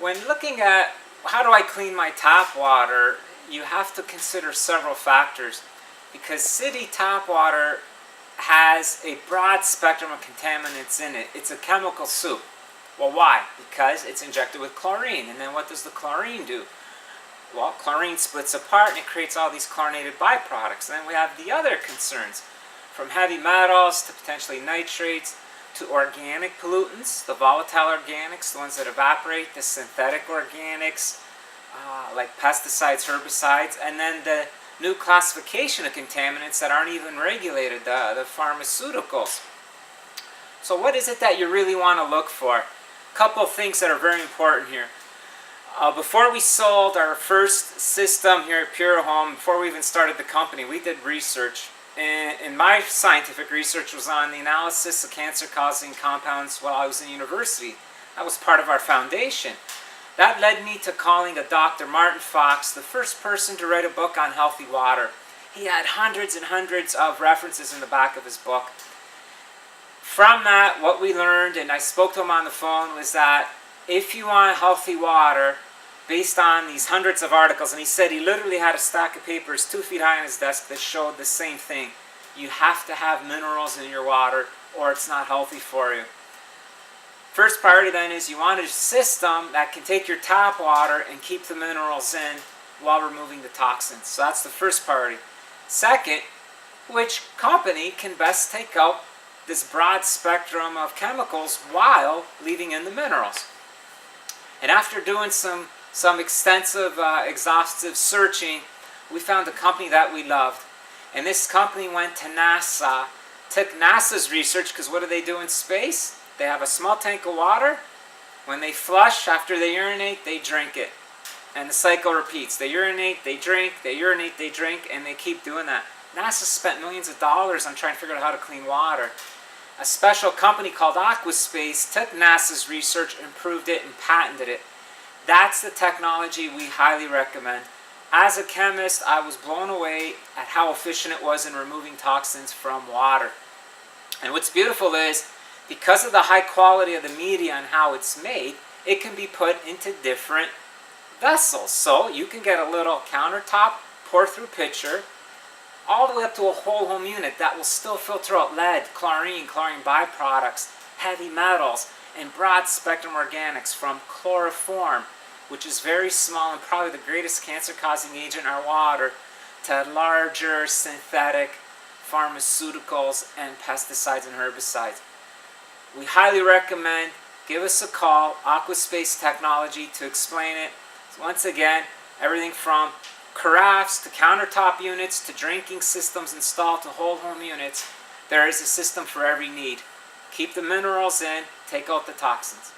When looking at how do I clean my tap water, you have to consider several factors because city tap water has a broad spectrum of contaminants in it. It's a chemical soup. Well, why? Because it's injected with chlorine. And then what does the chlorine do? Well, chlorine splits apart and it creates all these chlorinated byproducts. And then we have the other concerns, from heavy metals to potentially nitrates to organic pollutants, the volatile organics, the ones that evaporate, the synthetic organics, like pesticides, herbicides, and then the new classification of contaminants that aren't even regulated, the pharmaceuticals. So what is it that you really want to look for? A couple of things that are very important here. Before we sold our first system here at Purahome, before we even started the company, we did research. And my scientific research was on the analysis of cancer-causing compounds while I was in university. That was part of our foundation. That led me to calling a Dr. Martin Fox, the first person to write a book on healthy water. He had hundreds and hundreds of references in the back of his book. From that, what we learned, and I spoke to him on the phone, was that if you want healthy water, based on these hundreds of articles, and he said he literally had a stack of papers 2 feet high on his desk that showed the same thing. You have to have minerals in your water or it's not healthy for you. First priority then is you want a system that can take your tap water and keep the minerals in while removing the toxins. So that's the first priority. Second, which company can best take out this broad spectrum of chemicals while leaving in the minerals? And after doing some extensive, exhaustive searching, we found a company that we loved. And this company went to NASA, took NASA's research, because what do they do in space? They have a small tank of water. When they flush, after they urinate, they drink it. And the cycle repeats. They urinate, they drink, they urinate, they drink, and they keep doing that. NASA spent millions of dollars on trying to figure out how to clean water. A special company called Aquaspace took NASA's research, improved it, and patented it. That's the technology we highly recommend. As a chemist, I was blown away at how efficient it was in removing toxins from water. And what's beautiful is, because of the high quality of the media and how it's made, it can be put into different vessels. So you can get a little countertop, pour-through pitcher, all the way up to a whole home unit that will still filter out lead, chlorine byproducts, heavy metals, and broad spectrum organics, from chloroform, which is very small and probably the greatest cancer-causing agent in our water, to larger synthetic pharmaceuticals and pesticides and herbicides. We highly recommend, give us a call, Aquaspace Technology, to explain it. So once again, everything from carafes to countertop units to drinking systems installed to whole home units, there is a system for every need. Keep the minerals in, take out the toxins.